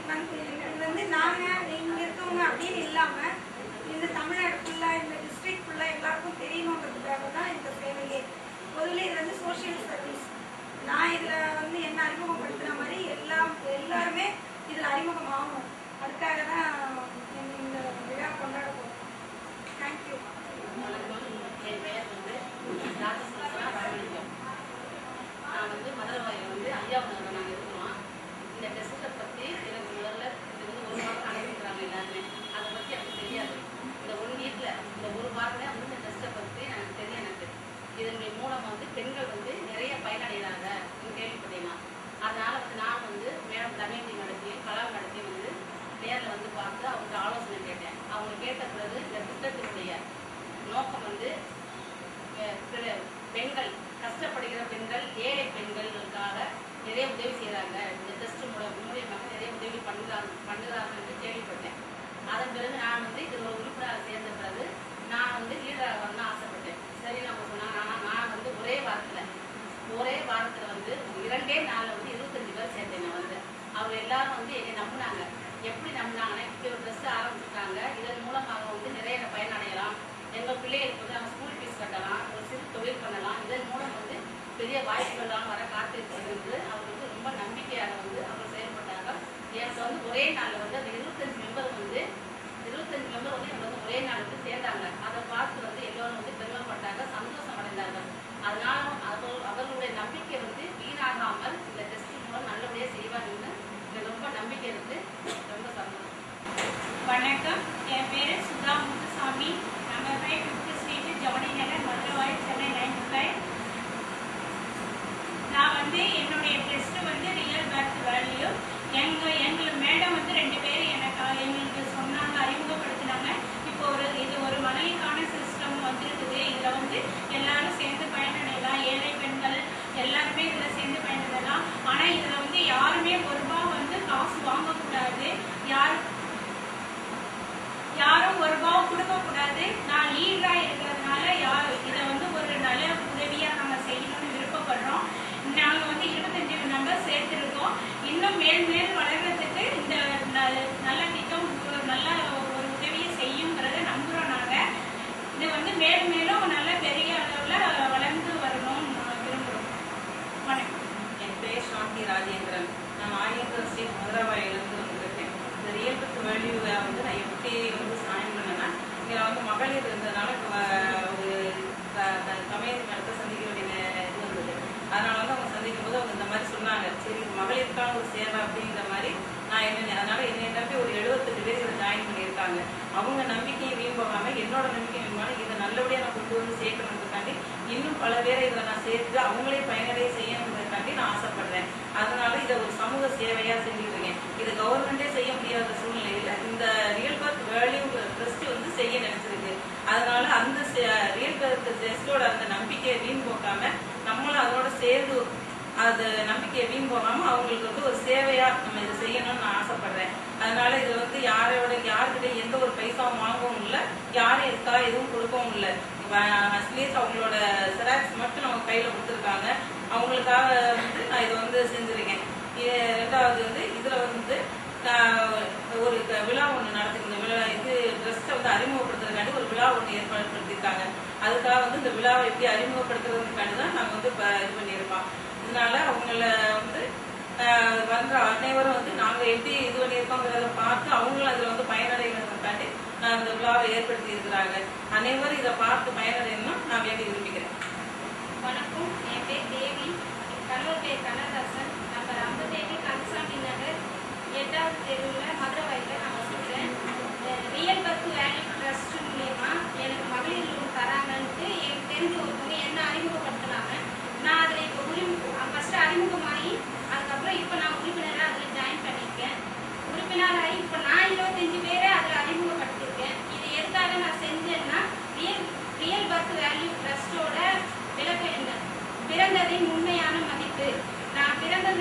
வந்து நாங்கள் இங்கே இருக்கவங்க அப்படின்னு இல்லாமல் இந்த தமிழ்நாடு ஃபுல்லாக இந்த டிஸ்ட்ரிக்ட் ஃபுல்லாக எல்லாருக்கும் தெரியணுன்றதுக்காக தான் இந்த சேவையே. முதல்ல இது வந்து சோஷியல் சர்வீஸ். நான் இதில் வந்து என்ன அறிமுகப்படுத்துகிற மாதிரி எல்லாருமே இதில் அறிமுகமாகணும். அதுக்காக தான் இந்த விழா கொண்டாட போகிறோம். தேங்க்யூ. என் பெயர் வந்து நான் வந்து மதுரவாயில் வந்து ஐயாவது நாங்கள் இருக்கிறோம். இந்த டெஸ்ட்டை பற்றி எனக்கு முதல்ல இது வந்து ஒரு வாரம் அனுப்பிக்கிறாங்க எல்லாருமே. அதை பற்றி எனக்கு தெரியாது. இந்த 1 வீக்கில் இந்த ஒரு வாரமே வந்து இந்த டெஸ்ட்டை பற்றி எனக்கு தெரியும். எனக்கு இதனுடைய மூலமாக வந்து பெண்கள் வந்து நிறைய பயனடைகிறாங்க கேள்விப்பட்டீங்கன்னா. அதனால் வந்து நான் வந்து மேடம் தமயந்தி மேடத்தையும் கலா மேடத்தையும் வந்து நேரில் வந்து பார்த்து அவங்க ஆலோசனை கேட்டேன். அவங்க கேட்ட பிறகு இந்த திட்டத்தினுடைய நோக்கம் வந்து பெண்கள், கஷ்டப்படுகிற பெண்கள், ஏழை பெண்களுக்காக நிறைய உதவி செய்கிறாங்க. இந்த டெஸ்ட் மூலியமாக நிறைய உதவி பண்ணுறாங்க என்று கேள்விப்பட்டேன். அதன் பிறகு நான் வந்து இதில் ஒரு உறுப்பினராக சேர்ந்த பிறகு நான் வந்து லீடராக வரணும்னு ஆசைப்பட்டேன். சரி நம்ம சொன்னாங்க. ஆனால் நான் வந்து ஒரே வாரத்தில் வந்து 2 நாளில் வந்து 25 பேர் சேர்ந்தேன். நான் வந்து அவங்க எல்லாரும் வந்து என்னை நம்பினாங்க. எப்படி நம்பினாங்கன்னா, இப்படி ஒரு டெஸ்ட் ஆரம்பிச்சிருக்காங்க, இதன் மூலமாக வந்து நிறைய பயனடையலாம், எங்கள் பிள்ளைகளுக்கு வந்து அவங்க ஸ்கூல் ஃபீஸ் கட்டலாம், ஒரு சிறு தொழில் பண்ணலாம், இதன் மூலம் வந்து பெரிய வாய்ப்புகள்லாம் வர காத்திருக்கிறது என்று அவங்களுக்கு ரொம்ப நம்பிக்கையாக வந்து அவங்க செயல்பட்டாங்க. எனக்கு வந்து ஒரே நாளில் வந்து அந்த 25 மெம்பர் வந்து எனக்கு வந்து ஒரே நாள் வந்து சேர்ந்தாங்க. அதை பார்த்து வந்து எல்லோரும் வந்து பெருமைப்பட்டாங்க, சந்தோஷம் அடைந்தார்கள். அதனால அவர்களுடைய நம்பிக்கை வந்து வீணாகாமல் இந்த டெஸ்ட் மூலம் நல்லபடியாக செய்வாங்கன்னு எனக்கு ரொம்ப நம்பிக்கை இருக்கு. ரொம்ப சந்தோஷம். வணக்கம், என் பேர் Sudha Muthusamy. Number 5 5th street, Jawahar Nagar, Maduravoyal, Chennai 95. நான் வந்து என்னுடைய டெஸ்ட் வந்து ரியல் பர்த் வேல்யூ. எங்களுக்கு மேடம் வந்து 2 பேர் எங்களுக்கு சொன்னாங்க, அறிமுகப்படுத்தினாங்க. இப்போ இது ஒரு மகளிருக்கான சிஸ்டம் வந்துருக்குது. இதில் வந்து எல்லாரும் சேர்ந்து பயனடையலாம். ஏழை பெண்கள் எல்லாருமே இதில் சேர்ந்து பயனடையலாம். ஆனால் இதில் வந்து யாருமே ₹1 வந்து காசு வாங்கக்கூடாது. யாரும் ₹1 கொடுக்கக்கூடாது. நான் லீடராக இருக்கிறதுனால இதை வந்து ஒரு நல்ல உதவியாக நாங்கள் செய்யணும்னு விருப்பப்படுறோம். நாங்கள் வந்து 25 நம்பர் சேர்த்துருக்கோம். இன்னும் மேல் வளர்கிறதுக்கு இந்த நல்ல திட்டம் நல்ல ஒரு உதவியை செய்யுங்கிறத நம்புகிறோம். நாங்கள் இது வந்து மேலும் நல்ல பெரிய அளவில் வளர்ந்து வரணும்னு விரும்புகிறோம். வணக்கம். என் பேர் சாந்தி ராஜேந்திரன். நான் ஆரியந்தர் ஸ்ட்ரீட் மதுரவாயிலிருந்து வந்திருக்கேன். இந்த ரியல் பர்த் வேல்யூவை வந்து நான் எப்படி வந்து சாயம் பண்ணேன்னா, இங்கே வந்து மகளிர் இருந்ததுனால ஒரு தமயந்தி மேடத்தை சந்திக்க வேண்டிய இது வந்தது. அதனால வந்து அவங்க சந்திக்கும் போது அவங்க இந்த மாதிரி சொன்னாங்க, சரி மகளிருக்கான ஒரு சேவை அப்படிங்கிற மாதிரி நான் அதனால என்னை நம்பி ஒரு 78 பேர் இதை ஜாயின் பண்ணியிருக்காங்க. அவங்க நம்பிக்கையை வீண் போகாமல் என்னோட நம்பிக்கை வீண் இதை நல்லபடியாக நான் கொண்டு வந்து சேர்க்கணுன்றதுக்காண்டி இன்னும் பல பேரை இதில் நான் சேர்த்து அவங்களே பயனடைய செய்யணுன்றதுக்காண்டி நான் ஆசைப்படுறேன். அதனால இதை ஒரு சமூக சேவையாக செஞ்சுட்டு இருக்கேன். இது கவர்மெண்டே செய்ய முடியாத சூழ்நிலையில் இந்த ரியல் பர்த் வேல்யூ ட்ரஸ்ட் வந்து செய்ய நினைச்சிருக்கு. அதனால அந்த ரியல் பர்த் ட்ரஸ்டோட அந்த நம்பிக்கையை வீண் போக்காம நம்மளும் அதோட சேர்ந்து அது நம்பிக்கையை வீண் போகாமல் அவங்களுக்கு வந்து ஒரு சேவையாக நம்ம இதை செய்யணும்னு நான் ஆசைப்படுறேன். அதனால இது வந்து யாருக்கிட்ட எந்த ஒரு பைசாவும் வாங்கவும் இல்லை, யாரும் இதுக்காக எதுவும் கொடுக்கவும் இல்லை. அட்லீஸ்ட் அவங்களோட செராக்ஸ் மட்டும் நம்ம கையில் கொடுத்துருக்காங்க. அவங்களுக்காக வந்து நான் இதை வந்து செஞ்சுருக்கேன். 2வது வந்து இதில் வந்து ஒரு விழா ஒன்று நடத்திருக்கேன். இது ட்ரெஸ்ட்டை வந்து அறிமுகப்படுத்துறதுக்காண்டி ஒரு விழா ஒன்று ஏற்படுத்தியிருக்காங்க. அதுக்காக வந்து இந்த விழாவை எப்படி அறிமுகப்படுத்துறதுக்காண்டி தான் நாங்கள் வந்து இப்போ இது பண்ணியிருக்கோம். இதனால அவங்கள வந்து வந்த அனைவரும் வந்து நாங்கள் எப்படி இது பண்ணியிருக்கோங்கிறத பார்த்து அவங்களும் அதில் வந்து பயனடைகிறதுக்காண்டி இந்த விழாவை ஏற்படுத்தி இருக்கிறாங்க. அனைவரும் இதை பார்த்து பயனடையணும் நான் வேண்டி விரும்புகிறேன். வணக்கம், என் பேர் தேவி. கணவர் பேர் கண்ணதாசன். நம்பர் 57 கந்தசாமி நகர், 8வது தெருவில், மதுரவாயில் நான் வசிக்கிறேன். ரியல் பர்த் வேல்யூ ட்ரஸ்ட் மூலயமா எனக்கு மகளிர் லோன் தராங்கன்ட்டு எனக்கு தெரிஞ்ச ஒருத்தவங்க என்ன அறிமுகப்படுத்தினாங்க. நான் அதில் இப்போ ஃபஸ்ட்டு அறிமுகமாகி அதுக்கப்புறம் இப்போ நான் உறுப்பினராக அதில் ஜாயின் பண்ணியிருக்கேன். உறுப்பினராகி இப்போ நான் 25 பேரை அதில் அறிமுகப்படுத்தியிருக்கேன். இது எதுக்காக நான் செஞ்சேன்னா, ரியல் பர்த் வேல்யூ ட்ரஸ்டோட விளக்கம் என்ன, பிறந்ததின் உண்மையான மதிப்பு. நான் பிறந்தது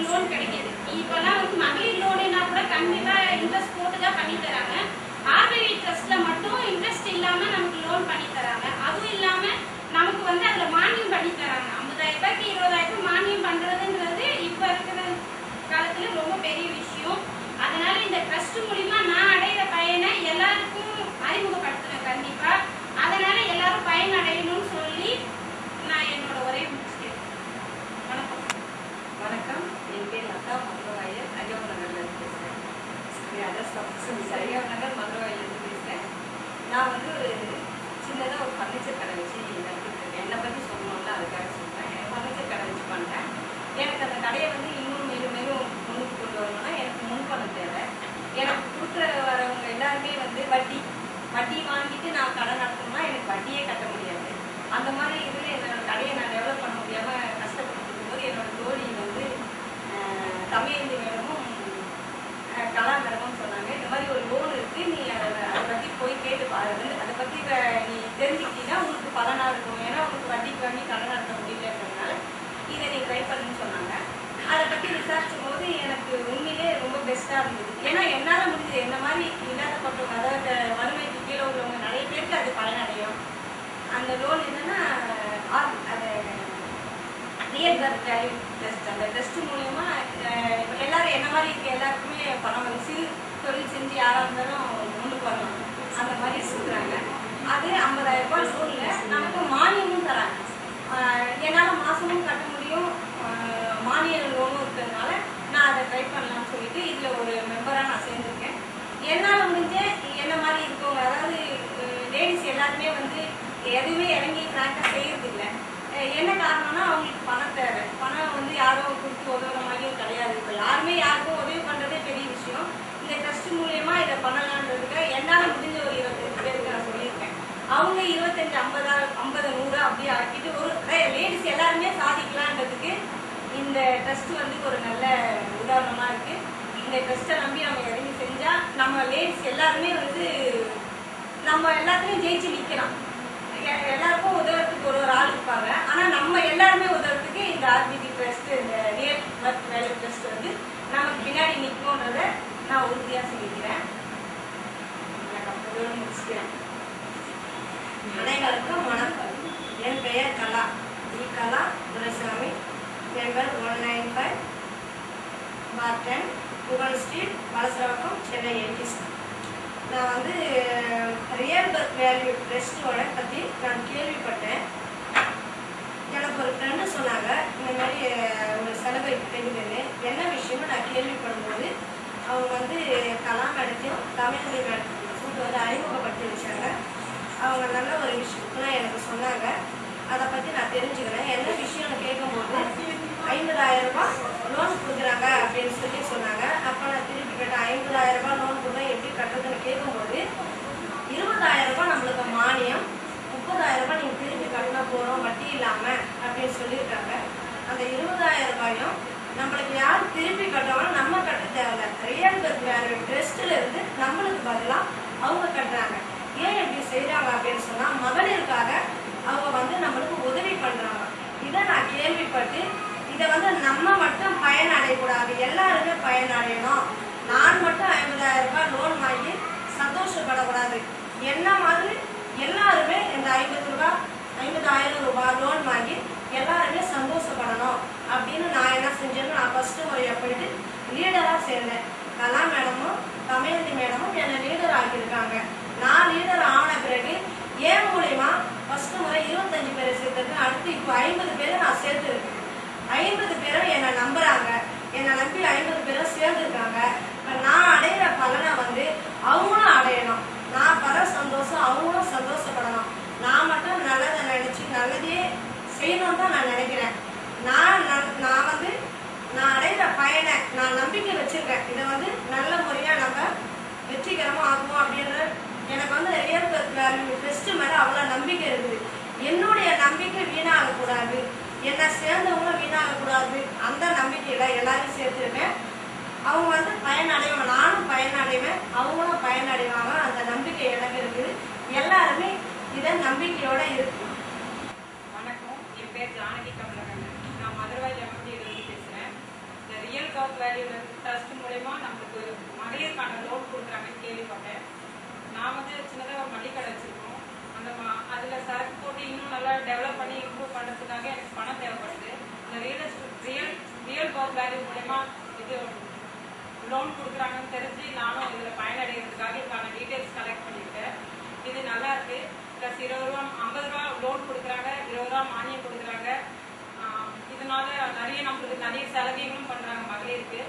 நமக்கு லோன் கிடைக்கிது. இப்பெல்லாம் வந்து மகளிர் லோனுனா கூட கண்டிப்பா இன்ட்ரெஸ்ட் போட்டு தான் பண்ணி தராங்க. ஆர்பிவி ட்ரஸ்ட்ல மட்டும் இன்ட்ரெஸ்ட் இல்லாம நமக்கு லோன் பண்ணி தராங்க. அதுவும் இல்லாம நமக்கு வந்து அதுல மானியம் பண்ணி தராங்க. 50,000 ரூபாய்க்கு 20,000 ரூபாய் மானியம் பண்றதுன்றது இப்ப இருக்கிற காலத்துல ரொம்ப பெரிய விஷயம். அதனால இந்த ட்ரஸ்ட் மூலியமா நான் அடையிற பயனை எல்லாருக்கும் அறிமுகப்படுத்துறேன் கண்டிப்பா. அதனால எல்லாரும் பயன் அடையணும்னு சொல்லி நான் என்னோட உரையை முடிச்சுக்கிறேன். வணக்கம். வணக்கம், என் பேர் லதா மதுரவாயர், அரியாவ் நகர்லேருந்து பேசுகிறேன். அரியாவ் நகர் மதுரவாயிலேருந்து பேசுகிறேன். நான் வந்து ஒரு சின்னதாக ஒரு ஃபர்னிச்சர் கடை வச்சு நடத்திட்டுருக்கேன். என்னை பற்றி சொல்லணும்ல, அதுக்காக சொல்கிறேன். என் ஃபர்னிச்சர் கடை வச்சு பண்ணுறேன். எனக்கு அந்த கடையை வந்து இன்னும் மேலும் மேலும் முன்னுக்கு கொண்டு வரணும்னா எனக்கு முன்பணம் தேவை. எனக்கு கொடுக்குற வரவங்க எல்லாருமே வந்து வட்டி வாங்கிட்டு நான் கடை நடத்தணும்னா எனக்கு வட்டியே கட்ட முடியாது. அந்த மாதிரி இதில் என்னோட கடையை நான் டெவலப் பண்ண முடியாமல் கஷ்டப்பட்டு இருக்கும்போது என்னோட தோழி வந்து தமிழந்தி மேடமும் கலா மேடமும் சொன்னாங்க, இந்த மாதிரி ஒரு லோன் இருக்குது, நீ அதை பற்றி போய் கேட்டு பாரு, அதை பற்றி நீ தெரிஞ்சுக்கிட்டீங்கன்னா உங்களுக்கு பலனாக இருக்கும். ஏன்னா உங்களுக்கு வட்டிக்கு வாங்கி கடை நடத்த முடியலன்றதுனால இதை நீ ட்ரை பண்ணுன்னு சொன்னாங்க. அதை பற்றி விசாரிச்சும் போது எனக்கு உண்மையிலே ரொம்ப பெஸ்ட்டாக இருந்தது. ஏன்னா என்னால் முடிஞ்சது என்ன மாதிரி இல்லாதப்பட்டவங்க, அதாவது வறுமைக்கு கீழே உள்ளவங்க நிறைய பேருக்கு அது பலனடையும். அந்த லோன் என்னன்னா அது ரியல் பர்த் வேல்யூ ட்ரஸ்ட். அந்த ட்ரஸ்ட் மூலயமா எல்லாரும் என்ன மாதிரி இருக்க எல்லாருக்குமே பணம் வந்து சிறு தொழில் செஞ்சு யாராக இருந்தாலும் முன்னுக்கு வரணும் அந்த மாதிரி சொல்கிறாங்க. அது 50,000 ரூபாய் லோனில் நமக்கு மானியமும் தராங்க. என்னால் மாதமும் கட்ட முடியும், மானிய லோனும் இருக்கிறதுனால நான் அதை ட்ரை பண்ணலாம்னு சொல்லிட்டு இதில் ஒரு மெம்பராக நான் சேர்ந்துருக்கேன். என்னால் முடிஞ்ச என்ன மாதிரி இருக்கவங்க, அதாவது லேடிஸ் எல்லாருமே வந்து எதுவுமே இறங்கி ஃப்ராங்காக செய்யறது இல்லை. என்ன காரணம்னா அவங்களுக்கு பணம் தேவை. பணம் வந்து யாரும் கொடுத்து உதவுற மாதிரியும் கிடையாது. இப்போ யாருமே யாருக்கும் உதவி பண்ணுறதே பெரிய விஷயம். இந்த ட்ரஸ்ட் மூலயமா இதை பண்ணலான்றதுக்கு என்னால் முடிஞ்ச ஒரு 25 பேருக்கு நான் சொல்லியிருக்கேன். அவங்க 25, 50, 100 அப்படியே ஆக்கிட்டு ஒரு லேடிஸ் எல்லாருமே சாதிக்கலான்றதுக்கு இந்த ட்ரஸ்ட் வந்து ஒரு நல்ல உதாரணமாக இருக்குது. இந்த ட்ரஸ்ட்டை நம்பி நம்ம இறங்கி செஞ்சால் நம்ம லேடிஸ் எல்லாருமே வந்து நம்ம எல்லாத்துலேயும் ஜெயிச்சு நிற்கலாம். எல்லாருக்கும் உதவுறதுக்கு ஒரு ஆள் இருப்பாங்க. ஆனால் நம்ம எல்லாருமே உதவுறதுக்கு இந்த ஆர்பிவி ட்ரஸ்ட், இந்த ரியல் பர்த் வேல்யூ ட்ரஸ்ட் வந்து நமக்கு பின்னாடி நிற்கும்ன்றதை நான் உறுதியாக சொல்லிக்கிறேன். நான் முடிச்சுக்கிறேன். அனைவருக்கும் வணக்கம். என் பெயர் கலா, கலா துரைசாமி, மெம்பர் 195 10 புகழ் ஸ்ட்ரீட், வலசரவாக்கம், சென்னை 80. நான் வந்து ரியல் பர்த் வேல்யூ ட்ரஸ்ட்டோட பற்றி நான் கேள்விப்பட்டேன். எனக்கு ஒரு ஃப்ரெண்டு சொன்னாங்க இந்த மாதிரி ஒரு சலுகை கிடைக்குதுன்னு. என்ன விஷயம்னு நான் கேள்விப்படும்போது அவங்க வந்து கலா மேடத்தையும் தமிழ் மேடத்தையும் வந்து அறிமுகப்படுத்தி வச்சாங்க. அவங்க நல்ல ஒரு விஷயம்லாம் எனக்கு சொன்னாங்க. அதை பற்றி நான் தெரிஞ்சுக்கிறேன். என்ன விஷயம்னு கேட்கும்போது 50,000 ரூபாய் லோன் கொடுக்குறாங்க அப்படின்னு சொல்லி சொன்னாங்க. அப்போ நான் திருப்பி கேட்டேன், 50,000 ரூபாய் லோன் கொடுத்தா எப்படி கட்டுறதுன்னு கேட்கும்போது 20,000 ரூபாய் நம்மளுக்கு மானியம், 30,000 ரூபாய் நீங்கள் திருப்பி கட்டினா போகிறோம் வட்டி இல்லாமல் அப்படின்னு சொல்லியிருக்காங்க. அந்த 20,000 ரூபாயும் நம்மளுக்கு யார் திருப்பி கட்டுறோம் நம்ம கட்ட தேவையில்ல. ரியல் பர்த் வேல்யூ ட்ரஸ்ட்டில் இருந்து நம்மளுக்கு பதிலாக அவங்க கட்டுறாங்க. ஏன் இப்படி செய்கிறாங்க அப்படின்னு சொன்னால் மகளிருக்காக அவங்க வந்து நம்மளுக்கு உதவி பண்ணுறாங்க. இதை நான் கேள்விப்பட்டு இதை வந்து நம்ம மட்டும் பயனடையக்கூடாது, எல்லாருமே பயனடையணும். நான் மட்டும் 50,000 ரூபாய் லோன் வாங்கி சந்தோஷப்படக்கூடாது. என்ன மாதிரி எல்லாருமே இந்த 50,000 ரூபாய் லோன் வாங்கி எல்லாருமே சந்தோஷப்படணும் அப்படின்னு நான் என்ன செஞ்சேன்னு நான் ஃபஸ்ட்டு முறையாக போயிட்டு லீடராக சேர்ந்தேன். கலா மேடமும் தமிழந்தி மேடமும் என்னை லீடர் ஆக்கியிருக்காங்க. நான் லீடர் ஆன பிறகு ஏன் மூலயமா ஃபஸ்ட்டு முறை 25 பேரை சேர்த்துருக்கேன். அடுத்து இப்போ 50 பேரை நான் சேர்த்துருக்கேன். 50 பேரும் என்னை நம்புறாங்க. என்னை நம்பி 50 பேரும் சேர்ந்துருக்காங்க. இப்போ நான் அடையிற பலனை வந்து அவங்களும் அடையணும். நான் பர சந்தோஷம் அவங்களும் சந்தோஷப்படணும். நான் மட்டும் நல்லதை நினச்சி நல்லதே செய்யணும்னு தான் நான் நினைக்கிறேன். நான் வந்து நான் அடையிற பயனை நான் நம்பிக்கை வச்சுருக்கேன். இதை வந்து நல்ல முறையாக நம்ம வெற்றிகரமாக ஆகுவோம் அப்படின்ற எனக்கு வந்து ரியல் பர்த் வேல்யூ ட்ரஸ்ட் மேலே அவ்வளோ நம்பிக்கை இருக்குது. என்னுடைய நம்பிக்கை வீணாகக்கூடாது, என்னை சேர்ந்தவங்களும் வீணாகக்கூடாது. அந்த நம்பிக்கையில் எல்லாரும் சேர்த்துருக்கேன். அவங்க வந்து பயனடைவாங்க, நானும் பயனடைவேன், அவங்களும் பயனடைவாங்க. அந்த நம்பிக்கை எனக்கு இருக்குது. எல்லாருமே இதை நம்பிக்கையோடு இருக்கு. வணக்கம், என் பேர் ஜானகி கமலகண்ணன். நான் மதுரவாயில் எம்எம்டியிலிருந்து பேசுகிறேன். இந்த ரியல் ஆஃப் வேல்யூ ட்ரஸ்ட் மூலயமா நம்மளுக்கு மகளிருக்கான லோன் கொடுக்குறாங்கன்னு கேள்விப்பட்டேன். நான் வந்து சின்னதாக ஒரு மளிகை வச்சிருக்கோம். அந்த அதில் சரக்கு போட்டு இன்னும் நல்லா டெவலப் பண்ணி இம்ப்ரூவ் பண்ணுறதுக்காக எனக்கு பணம் தேவைப்படுது. அந்த ரியல் ஆஃப் வேல்யூ மூலயமா இது லோன் கொடுக்குறாங்கன்னு தெரிஞ்சு நானும் இதில் பயனடைகிறதுக்காக இதுக்கான டீட்டெயில்ஸ் கலெக்ட் பண்ணியிருக்கேன். இது நல்லா இருக்கு. ப்ளஸ் 20 ரூபா 50 ரூபா லோன் கொடுக்குறாங்க, 20 ரூபா மானியம் கொடுக்குறாங்க. இதனால நம்மளுக்கு நிறைய சலுகைகளும் பண்ணுறாங்க மகளிருக்கு.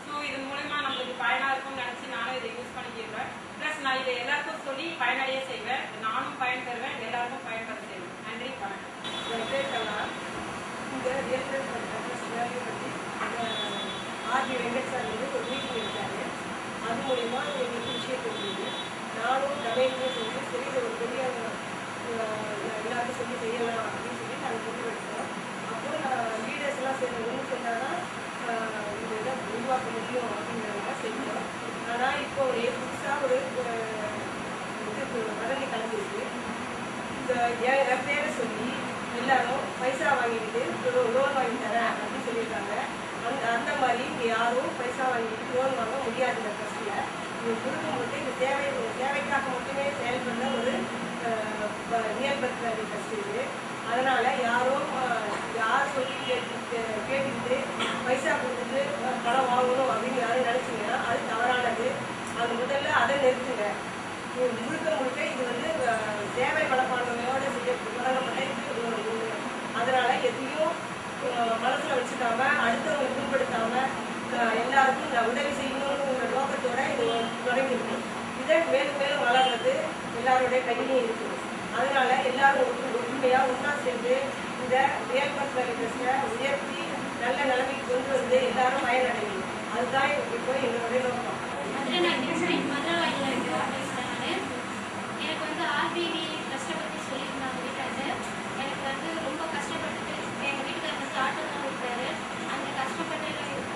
ஸோ இது மூலமா நம்மளுக்கு பயனாக இருக்கும்னு நினச்சி நானும் இதை யூஸ் பண்ணிக்கிறேன். ப்ளஸ் நான் இதை எல்லாருக்கும் சொல்லி பயனடைய செய்வேன். நானும் பயன் தருவேன், எல்லாருக்கும் பயன்பெற செய்வேன். நன்றி, வணக்கம். இந்த ரியல் வேல்யூ பற்றி ஆர்பி வெங்கட் சார் வந்து ஒரு மீட்டிங் எடுத்தாரு. அது மூலயமா எங்களுக்கு விஷயம் தெரிஞ்சது. நானும் ரமேஷுமே சொல்லி சரி ஒரு பெரிய எல்லாருக்கும் சொல்லி செய்யலாம் அப்படின்னு சொல்லி நாங்கள் முடிவு எடுத்தோம். அப்போ நான் லீடர்ஸ்லாம் சேர்ந்து ஒன்று சொன்னாதான் இந்த இதை உருவாக்க முடியும் அப்படிங்கிறதெல்லாம் செஞ்சோம். ஆனால் இப்போ புதுசாக ஒரு இது வதந்தி கலந்துருக்கு. இந்த என் பேரை சொல்லி எல்லாரும் பைசா வாங்கிட்டு லோன் வாங்கி தரேன் அப்படின்னு சொல்லியிருக்காங்க. அந்த மாதிரி இங்கே யாரும் பைசா வாங்கிட்டு லோன் வாங்க முடியாது. இந்த ட்ரஸ்ட்டில் இவங்க கொடுக்கும்போது இந்த தேவைக்காக மட்டுமே செயல்படுற ஒரு ரியல் பர்த் வேல்யூ ட்ரஸ்ட் இது. அதனால் யார் சொல்லி கேட்டுக்கிட்டு பைசா கொடுத்துட்டு பணம் வாங்கணும் அப்படின்னு யாரும் நினச்சிங்கன்னா அது தவறானது. அது முதல்ல அதை நிறுத்துங்க. முழுக்க இது வந்து சேவை மனப்பான்மையோடு தொடங்கப்பட்ட இது. அதனால எதையும் மனசில் வச்சுக்காம அடுத்தவங்க புண்படுத்தாம எல்லாருக்கும் உதவி செய்யணுங்கிற நோக்கத்தோட இது தொடங்கிருக்கு. இதை மேலும் மேலும் வளர்றது எல்லாருடைய கையிலையும் இருக்குது. அதனால எல்லாரும் ஒற்றுமையாக ஒன்றா சேர்ந்து இந்த ரியல் பர்த் வேல்யூ ட்ரஸ்ட்டை உயர்த்தி நல்ல நிலைமைக்கு கொண்டு வந்து எல்லாரும் பயனடையும். அதுதான் இப்போ எங்களுடைய நோக்கம். மதுரவாயில் எனக்கு வந்து ஆர்பிவி ட்ரஸ்ட்டை பற்றி சொல்லியிருந்தாங்க வீட்டாண்டு. எனக்கு வந்து ரொம்ப கஷ்டப்பட்டுட்டு எங்கள் வீட்டுக்காரர் வந்து ஆட்டோ தான் கொடுத்தாரு. அந்த கஷ்டப்பட்டு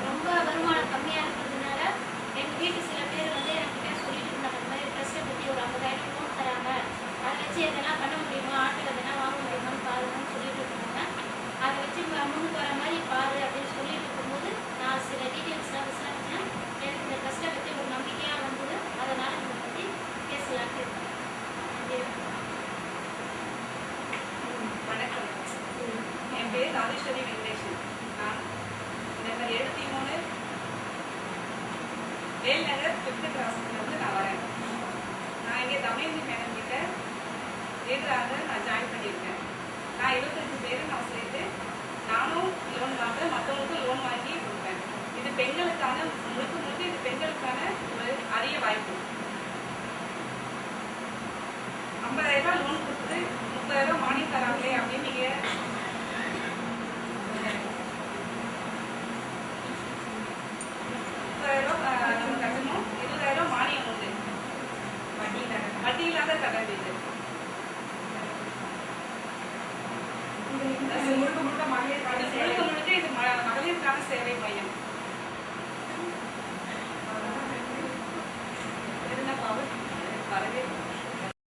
ரொம்ப வருமானம் கம்மியாக இருக்கிறதுனால எங்கள் வீட்டு சில பேர் வந்து என்கிட்ட சொல்லிட்டு இருந்தாங்க, இந்த மாதிரி ட்ரஸ்ட்டை பற்றி ஒரு 50,000 லோன் தராங்க, அதை வச்சு எதனா பண்ண முடியுமா, ஆட்டோவில் எதனா வாங்க முடியுமான்னு பாருங்கன்னு சொல்லிட்டு இருந்தாங்க. அதை வச்சு முன்னுக்கு வர மாதிரி பாரு அப்படின்னு சொல்லிட்டு இருக்கும்போது நான் சில டீட்டெயில்ஸ்லாம் விசாரித்தேன். எனக்கு இந்த ட்ரஸ்ட்டை பற்றி ஒரு நம்பிக்கையாக வந்தது. அதனால் இதை பற்றி பேசலான்ட்டு இருக்கேன். வணக்கம். என் பேர் ராஜேஸ்வரி வெங்கடேஷன். நான் நம்பர் 73 வேல்நகர் 5th கிராஸ்லேருந்து நான் வரேன். நான் இங்கே தமிழ்ந்தி மேடம் கிட்ட லீடராக நான் ஜாயின் பண்ணியிருக்கேன். நான் 25 பேரை நான் சேர்த்து நானும் லோன் வாங்க மற்றவங்களுக்கும் லோன் வாங்கி கொடுப்பேன். இது பெண்களுக்கான முழுக்க இது பெண்களுக்கான ஒரு அரிய வாய்ப்பு. 50,000 ரூபாய் லோன் கொடுத்து 30,000 ரூபாய் மானியம் தராங்களே அப்படின்னு நீங்கள் 30,000 ரூபாய் நம்ம கட்டணும். 20,000 ரூபாய் மானியம் உண்டு. வட்டி இல்லாத கடன் இது. முழுக்க இது மகளிருக்கான சேவை மையம்.